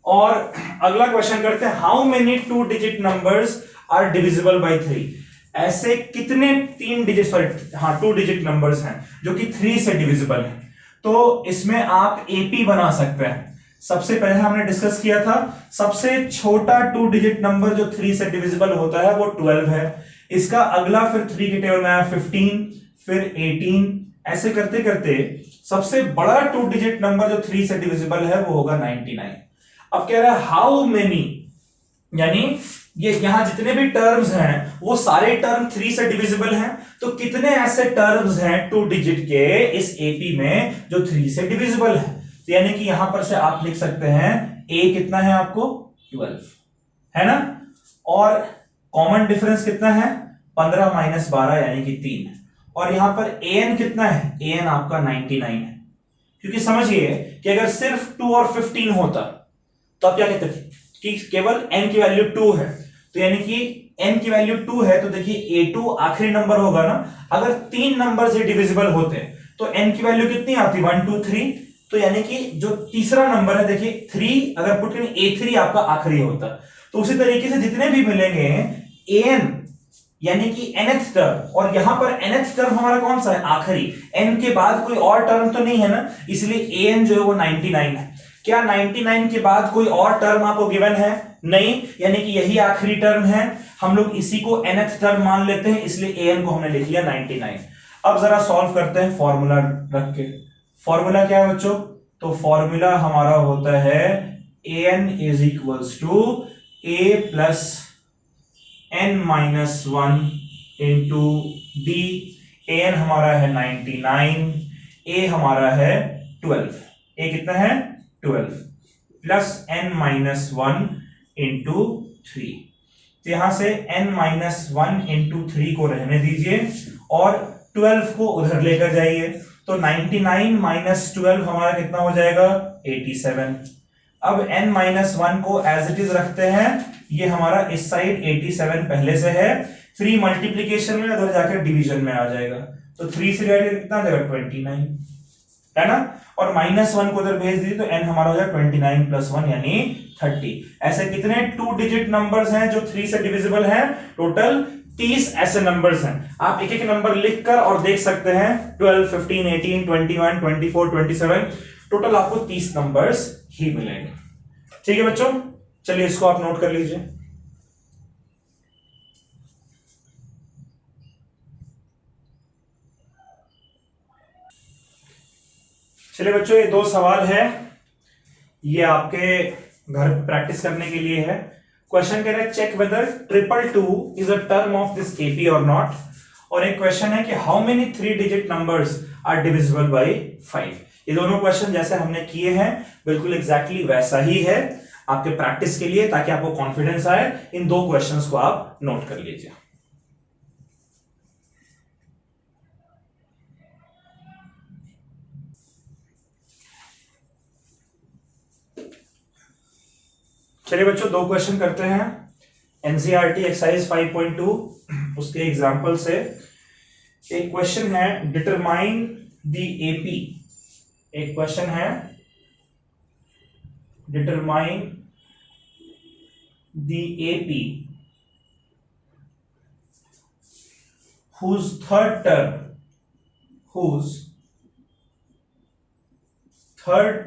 और अगला क्वेश्चन करते हैं, how many 2 digit numbers are divisible by 3? ऐसे कितने 2 डिजिट नंबर्स हैं जो कि 3 से डिविजिबल हैं? तो इसमें आप एपी बना सकते हैं। सबसे पहले हमने डिस्कस किया था, सबसे छोटा 2 डिजिट नंबर जो 3 से डिविजिबल होता है वो 12 है। इसका अगला फिर 3 के टेबल में आया 15, फिर 18, ऐसे करते करते सबसे बड़ा 2 डिजिट नंबर जो 3 से डिविजिबल है वो होगा 99। अब कह रहा है हाउ मेनी, यानी ये यहां जितने भी टर्म्स हैं वो सारे टर्म 3 से डिविजिबल हैं, तो कितने ऐसे टर्म्स हैं 2 डिजिट के इस एपी में जो 3 से डिविजिबल है? तो यानी कि यहां पर से आप लिख सकते हैं ए कितना है आपको? 12 है ना। और कॉमन डिफरेंस कितना है? 15 माइनस 12 यानी कि 3। और यहां पर एन कितना है? एन आपका 99 है। क्योंकि समझिए कि अगर सिर्फ 2 और 15 होता तो आप क्या कहते थे कि केवल n की वैल्यू 2 है, तो यानी कि n की वैल्यू 2 है, तो देखिए a2 आखिरी नंबर होगा ना। अगर 3 नंबर से डिविजिबल होते तो n की वैल्यू कितनी आती? 1 2 3। तो यानी कि जो तीसरा नंबर है, देखिए 3 अगर पुट करें a3 आपका आखिरी होता। तो उसी तरीके से जितने भी मिलेंगे an यानी कि nth टर्म, और यहां पर nth टर्म हमारा कौन सा है? आखिरी। n के बाद कोई और टर्म तो नहीं है ना, इसलिए an जो है वो 99 है। क्या 99 के बाद कोई और टर्म आपको गिवन है? नहीं, यानी कि यही आखिरी टर्म है। हम लोग इसी को nth टर्म मान लेते हैं, इसलिए an को हमने लिख लिया 99। अब जरा सॉल्व करते हैं फॉर्मूला रख के। फॉर्मूला क्या है बच्चों? तो फॉर्मूला हमारा होता है an is equals to a plus n minus 1 into d। an हमारा है 99, a हमारा है 12। a कितना है? 12 प्लस n माइनस 1 इंटू 3। तो यहां से n माइनस 1 इंटू 3 को रहने दीजिए और 12 को उधर लेकर जाइए। तो 99 माइनस 12 हमारा कितना हो जाएगा? 87। अब n माइनस 1 को एज इट इज रखते हैं, ये हमारा इस साइड 87 पहले से है। 3 मल्टीप्लीकेशन में उधर जाकर डिवीजन में आ जाएगा, तो 3 से डिवाइड कितना आ जाएगा? 29 है ना। और माइनस 1 को उधर भेज दीजिए तो n हमारा हो जाएगा 29 प्लस 1 यानी 30। ऐसे कितने 2 डिजिट नंबर्स हैं जो 3 से डिविजिबल हैं? टोटल 30 ऐसे नंबर्स हैं। आप एक एक नंबर लिखकर और देख सकते हैं 12 15 18 21 24 27, टोटल आपको 30 नंबर्स ही मिलेंगे। ठीक है बच्चों, चलिए इसको आप नोट कर लीजिए। चलिए बच्चों, ये 2 सवाल है, ये आपके घर पे प्रैक्टिस करने के लिए है। क्वेश्चन कह रहा है check whether 222 is a term of this AP और नॉट। और एक क्वेश्चन है कि how many 3 digit numbers are divisible by 5। ये दोनों क्वेश्चन जैसे हमने किए हैं बिल्कुल एग्जैक्टली वैसा ही है आपके प्रैक्टिस के लिए, ताकि आपको कॉन्फिडेंस आए। इन 2 क्वेश्चंस को आप नोट कर लीजिए। चलिए बच्चों, 2 क्वेश्चन करते हैं एनसीईआरटी एक्सरसाइज 5.2 उसके एग्जांपल से। एक क्वेश्चन है डिटरमाइन द एपी। एक क्वेश्चन है determine the AP whose third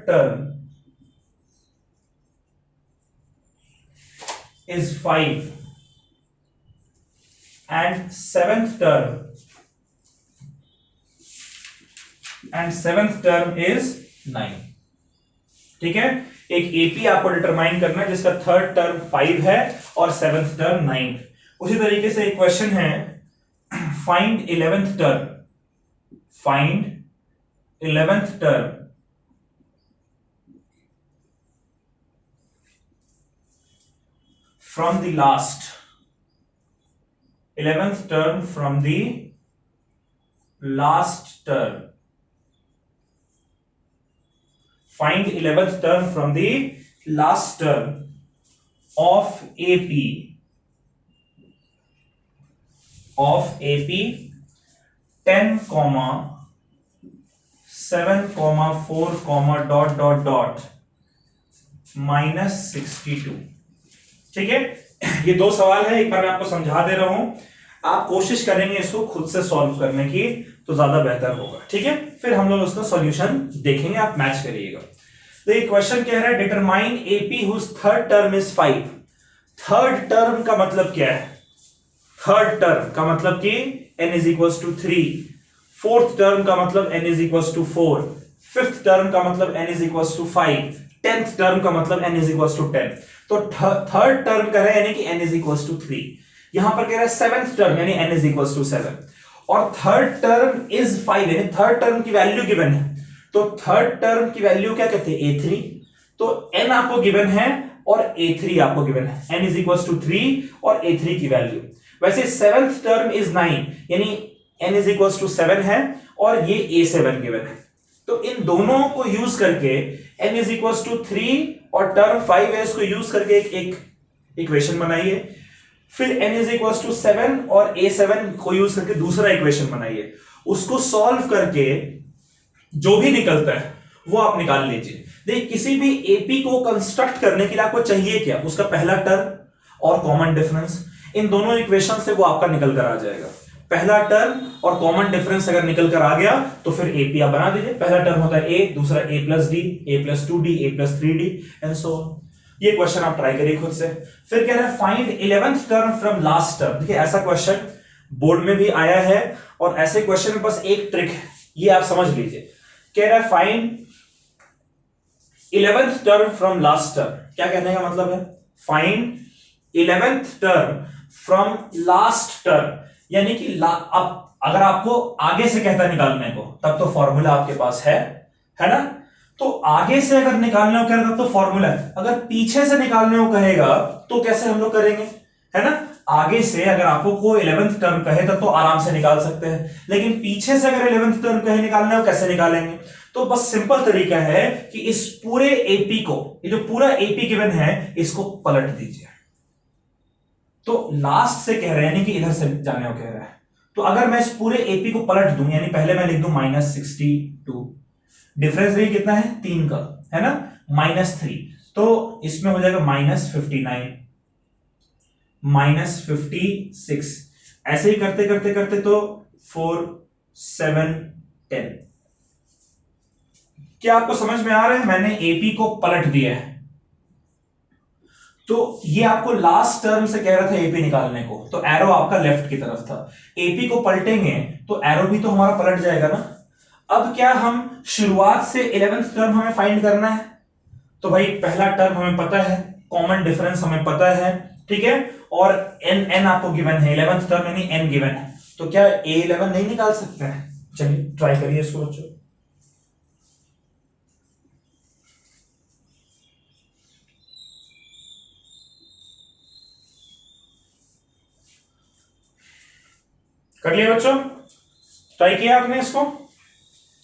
term is 5 and seventh term is 9। ठीक है, एक एपी आपको डिटरमाइन करना है जिसका थर्ड टर्म 5 है और सेवंथ टर्म 9। उसी तरीके से एक क्वेश्चन है, find 11th term, find 11th term from the last, 11th term from the last term, find 11th term from the last term of AP, of AP 10, 7, 4, dot dot dot -62। ठीक है, ये दो सवाल है, एक बार मैं आपको समझा दे रहा हूं, आप कोशिश करेंगे इसको खुद से सॉल्व करने की तो ज्यादा बेहतर होगा। ठीक है, फिर हम लोग उसका सॉल्यूशन देखेंगे, आप मैच करिएगा। तो ये क्वेश्चन कह रहा है determine AP whose third term is 5। Third term का मतलब क्या है? थर्ड टर्म का मतलब कि n is equal to 3, fourth term का मतलब n is equal to 4, fifth term का मतलब n is equal to 5, tenth term का मतलब n इज इक्वल टू 10। तो थर्ड टर्म कह रहे हैं यानी कि n इज इक्वल टू 3, यहां पर कह रहा है सेवेंथ टर्म यानी n इज इक्वल टू 7, और थर्ड टर्म इज 5 यानी थर्ड टर्म की वैल्यू गिवन है। तो थर्ड टर्म की वैल्यू क्या कहते हैं? a3। तो n आपको गिवन है और a3 आपको गिवन है, n इज इक्वल टू 3 और a3 की वैल्यू। वैसे सेवेंथ टर्म इज 9 यानी n इज इक्वल टू 7 है और ये a7 गिवन है। तो इन दोनों को यूज करके n इज इक्वल टू 3 और टर्म 5 है, इसको यूज करके एक इक्वेशन बनाइए। फिर n इज इक्वल टू 7 और a7 को यूज करके दूसरा इक्वेशन बनाइए। उसको सॉल्व करके जो भी निकलता है वो आप निकाल लीजिए। देखिए, किसी भी एपी को कंस्ट्रक्ट करने के लिए आपको चाहिए क्या? उसका पहला टर्म और कॉमन डिफरेंस। इन दोनों इक्वेशन से वो आपका निकल कर आ जाएगा। पहला टर्म और कॉमन डिफरेंस अगर निकल कर आ गया तो फिर एपी आप बना दीजिए। पहला टर्म होता है a, दूसरा a plus D, a plus 2d, a plus 3d and so on. ये क्वेश्चन आप ट्राई करिए खुद से। फिर कह रहा है find 11th term from last term. देखिए, ऐसा क्वेश्चन बोर्ड में भी आया है और ऐसे क्वेश्चन में बस एक ट्रिक है, ये आप समझ लीजिए। कह रहा है find 11th term from last term. क्या कहने का मतलब है? Find 11th term from last term, यानी कि अब अगर आपको आगे से कहता है निकालने को तब तो फॉर्मूला आपके पास है ना? तो आगे से अगर निकालने को कहेगा तो फॉर्मूला है, अगर पीछे से निकालने को कहेगा तो कैसे हम लोग करेंगे, है ना? आगे से अगर आपको कोई 11th टर्म कहे तो आराम से निकाल सकते हैं, लेकिन पीछे से अगर 11th टर्म कहे निकालने को कैसे निकालेंगे? तो बस सिंपल तरीका है कि इस पूरे एपी को, ये जो पूरा एपी गिवन है, इसको पलट दीजिए। तो लास्ट से कह रहे हैं कि इधर से जाने को कह रहा है, तो अगर मैं इस पूरे एपी को पलट दूं, यानी पहले मैं लिख दूं -62, डिफरेंस ये कितना है? 3 का, है ना? -3, तो इसमें हो जाएगा -59, -56, ऐसे ही करते करते करते तो 4, 7, 10। क्या आपको समझ में आ रहा है? मैंने एपी को पलट दिया है। तो ये आपको लास्ट टर्म से कह रहा था एपी निकालने को, तो एरो आपका लेफ्ट की तरफ था। एपी को पलटेंगे तो एरो भी तो हमारा पलट जाएगा ना। अब क्या हम शुरुआत से 11th टर्म हमें फाइंड करना है? तो भाई पहला टर्म हमें पता है, कॉमन डिफरेंस हमें पता है, ठीक है, और n आपको गिवन है, 11th टर्म यानी n गिवन है, तो क्या a11 नहीं निकाल सकते हैं? चलिए ट्राई करिए इसको बच्चों। कर लिया बच्चों? ट्राई किया आपने इसको?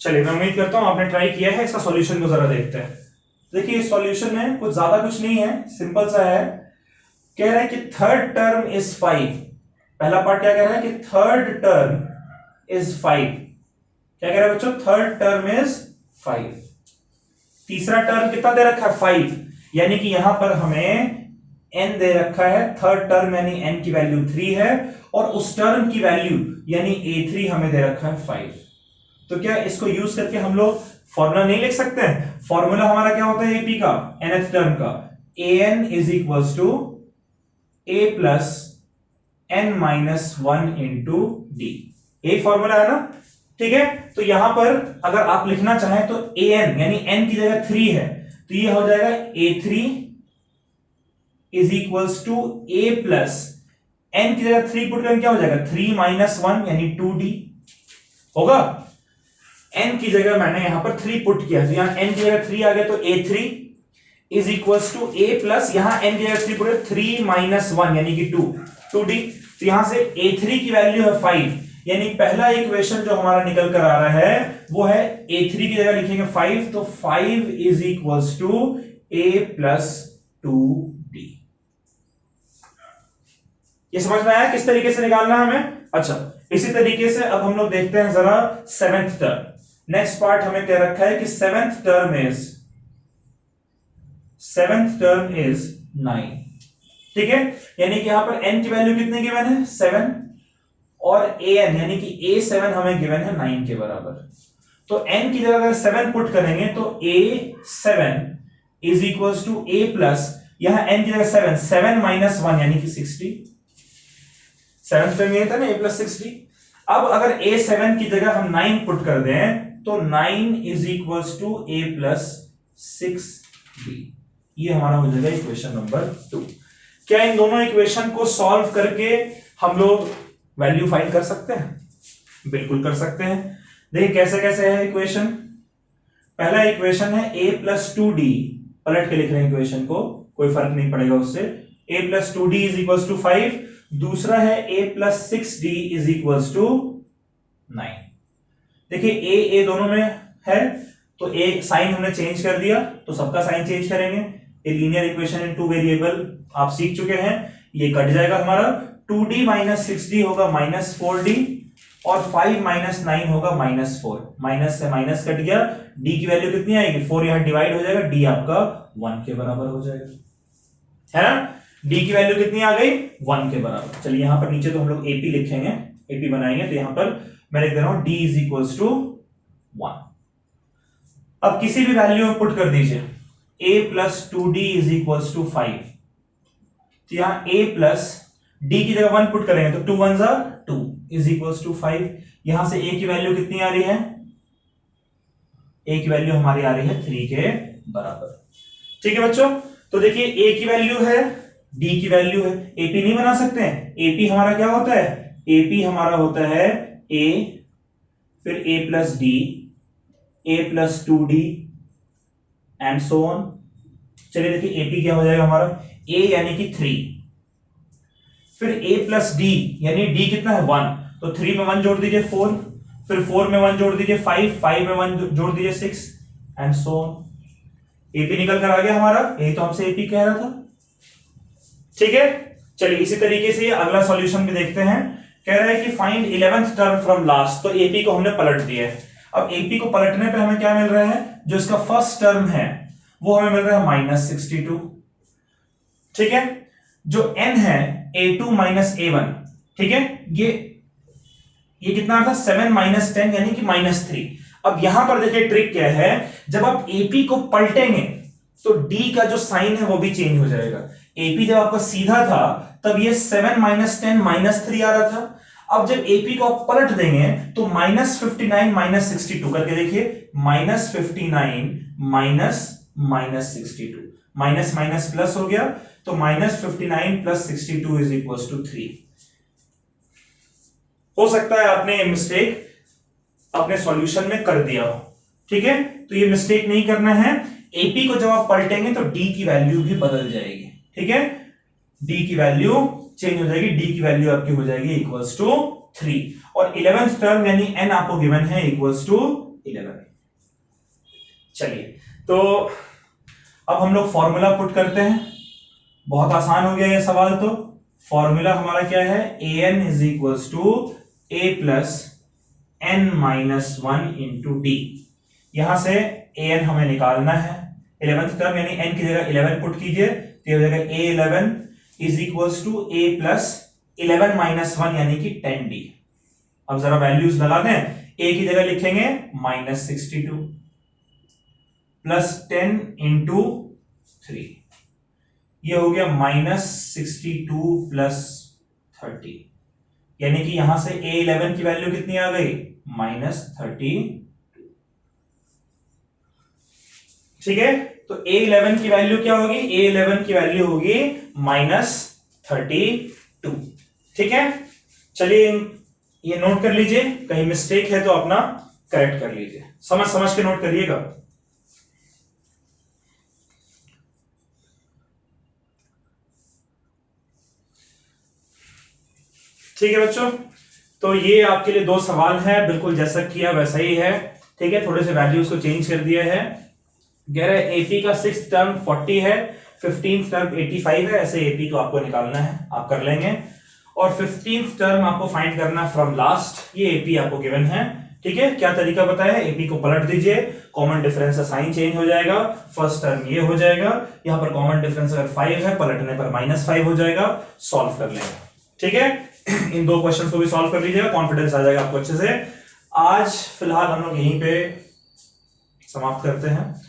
चलिए, मैं उम्मीद करता हूं आपने ट्राई किया है। इसका सॉल्यूशन को जरा देखते हैं। देखिए, इस सॉल्यूशन में कुछ ज्यादा कुछ नहीं है, सिंपल सा है। कह रहा है कि थर्ड टर्म इज 5। पहला पार्ट क्या कह रहा है कि थर्ड टर्म इज 5। क्या कह रहा है बच्चों? Third term is 5। तीसरा टर्म कितना दे रखा है? 5, यानी कि यहां पर हमें n दे रखा है। थर्ड टर्म यानी n की वैल्यू 3 है और उस टर्म की वैल्यू यानी a3 हमें दे रखा है 5। तो क्या इसको यूज करके हम लोग फॉर्मूला नहीं लिख सकते हैं? फॉर्मूला हमारा क्या होता है एपी का, nth टर्म का? an is equal to a plus n minus 1 into D. यही फॉर्मूला है ना? ठीक है, तो यहां पर अगर आप लिखना चाहें तो an यानी n की जगह 3 है, तो ये हो जाएगा A3 is equals to A plus n की जगह 3 पुट करें क्या हो जाएगा 3 माइनस 1 यानी 2D होगा। n की जगह मैंने यहां पर 3 पुट किया, तो यहां n की जगह 3 आ गया, तो A3 is equals to A plus यहां n की जगह 3 पुट 3 माइनस 1 यानी कि 2D। तो यहां से A3 की वैल्यू है 5, यानी पहला इक्वेशन जो हमारा निकल कर आ रहा है वो है A3 की जगह लिखेंगे 5, तो 5 is equals to A plus 2D। ये समझ में आया किस तरीके से निकालना है हमें? अच्छा, इसी तरीके से अब हम लोग देखते हैं जरा सेवेंथ टर्म। नेक्स्ट पार्ट हमें क्या रखा है कि सेवेंथ टर्म इज 9। ठीक है, यानी कि यहां पर n की वैल्यू कितने गिवन है 7 और an यानी कि a7 हमें गिवन है 9 के बराबर। तो n की जगह अगर 7 पुट करेंगे तो a7 is equals to a plus यहां n की जगह 7 माइनस 1 यानी कि 60। 7 पे में था ना a प्लस 60। अब अगर a7 की जगह हम 9 पुट कर दें तो 9 is equals to a plus 6b। ये हमारा हो जाएगा इक्वेशन नंबर 2। क्या इन दोनों इक्वेशन को सॉल्व करके हम लोग वैल्यू फाइंड कर सकते हैं? बिल्कुल कर सकते हैं। देखिए कैसे कैसे है इक्वेशन। पहला इक्वेशन है a प्लस 2d, पलट के लिख रहे हैं इक्वेशन को, कोई फर्क नहीं पड़ेगा उससे। a plus 2d is equals to 5। दूसरा है a plus 6d is equals to 9। देखिए a दोनों में है तो a साइन हमने चेंज कर दिया, तो सबका साइन चेंज करेंगे। A linear equation in two variable आप सीख चुके हैं, ये कट जाएगा हमारा। 2d माइनस 6d होगा माइनस 4d और 5 माइनस 9 होगा माइनस 4। माइनस से माइनस कट गया, d की वैल्यू कितनी आएगी 4 यहां डिवाइड हो जाएगा, d आपका 1 के बराबर हो जाएगा, है ना। d की वैल्यू कितनी आ गई 1 के बराबर। चलिए यहां पर नीचे तो हम लोग AP लिखेंगे, AP बनाएंगे, तो यहां पर मैं लिख दे रहा हूं d इज इक्वल्स टू 1। अब किसी भी वैल्यू में पुट कर दीजिए a plus 2d is equals to 5। तो यहां a प्लस d की जगह 1 पुट करेंगे तो 2 1 जा 2 इज इक्वल्स टू 5। यहां से a की वैल्यू कितनी आ रही है, a की वैल्यू हमारी आ रही है 3 के बराबर। ठीक है बच्चों, तो देखिए a की वैल्यू है, d की वैल्यू है, AP नहीं बना सकते हैं। AP हमारा क्या होता है, AP हमारा होता है a फिर a plus d, a plus 2d and so on. चलिए देखिए AP क्या हो जाएगा हमारा a यानी कि 3, फिर a प्लस d यानी d कितना है 1, तो 3 में 1 जोड़ दीजिए 4, फिर 4 में 1 जोड़ दीजिए 5, 5 में 1 जोड़ दीजिए 6 एंड सो ऑन। AP निकल कर आ गया हमारा, यही तो हमसे AP कह रहा था। ठीक है, चलिए इसी तरीके से अगला सॉल्यूशन भी देखते हैं। कह रहा है कि find 11th term from last, तो AP को हमने पलट दिया है। अब AP को पलटने पे हमें क्या मिल रहा है, जो इसका फर्स्ट टर्म है वो हमें मिल रहा है माइनस 62। ठीक है, जो n है A2 माइनस A1, ठीक है, ये कितना था 7 माइनस 10 यानी कि माइनस 3। अब यहां पर देखिए ट्रिक क्या है, जब आप AP को पलटेंगे तो D का जो साइन है वो भी चेंज हो जाएगा। AP जब आपका सीधा था तब ये 7 माइनस 10 माइनस 3 आ रहा था। अब जब AP को आप पलट देंगे तो माइनस 59 माइनस 62 करके देखिए, minus 59 minus minus 62, minus minus plus हो गया, तो minus 59 plus 62 is equal to 3। हो सकता है आपने ये मिस्टेक अपने सॉल्यूशन में कर दिया हो, ठीक है, तो ये मिस्टेक नहीं करना है। AP को जब आप पलटेंगे तो D की वैल्यू भी बदल जाएगी, ठीक है, D की वैल्यू चेंज हो जाएगी, D की वैल्यू आपकी हो जाएगी इक्वल्स टू 3 और 11th टर्म यानी n आपको गिवन है इक्वल्स टू 11। चलिए तो अब हम लोग फॉर्मूला पुट करते हैं, बहुत आसान हो गया ये सवाल। तो फॉर्मूला हमारा क्या है, an is equals to a plus n minus 1 into D. यहां से an हमें निकालना है, 11th टर्म यानी n की जगह 11 पुट कीजिए तो ये हो जाएगा a11 is equals to a plus 11 minus 1 यानी कि 10d। अब जरा वैल्यूज लगा दें, a की जगह लिखेंगे माइनस 62 प्लस 10 इंटू 3, ये हो गया माइनस 62 प्लस 30, यानी कि यहां से a11 की वैल्यू कितनी आ गई माइनस 30। ठीक है, तो A11 की वैल्यू क्या होगी? A11 की वैल्यू होगी -32। ठीक है, चलिए ये नोट कर लीजिए, कहीं मिस्टेक है तो अपना करेक्ट कर लीजिए, समझ समझ के नोट करिएगा। ठीक है बच्चों, तो ये आपके लिए दो सवाल है, बिल्कुल जैसा किया वैसा ही है। ठीक है, थोड़े से वैल्यूज को चेंज कर दिया है। कह रहे हैं एपी का 6th टर्म 40 है, 15th टर्म 85 है, ऐसे एपी को आपको निकालना है, आप कर लेंगे। और 15th टर्म आपको फाइंड करना फ्रॉम लास्ट, ये एपी आपको गिवन है। ठीक है, क्या तरीका बताया है? एपी को पलट दीजिए, कॉमन डिफरेंस का साइन चेंज हो जाएगा, फर्स्ट टर्म ये हो जाएगा, यहां पर कॉमन डिफरेंस अगर 5 है, पलटने पर -5 हो जाएगा, सॉल्व कर लेंगे। ठीक है, इन दो क्वेश्चन को भी सॉल्व कर लीजिएगा, कॉन्फिडेंस आ जाएगा आपको अच्छे से। आज फिलहाल हम लोग यहीं पे समाप्त करते हैं।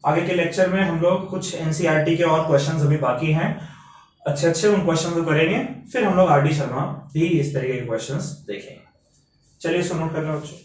आगे के लेक्चर में हम लोग कुछ एनसीईआरटी के और क्वेश्चंस अभी बाकी हैं, अच्छे अच्छे उन क्वेश्चन को करेंगे, फिर हम लोग आर डी शर्मा भी इस तरीके के क्वेश्चंस देखेंगे। चलिए इसको नोट कर लो बच्चों।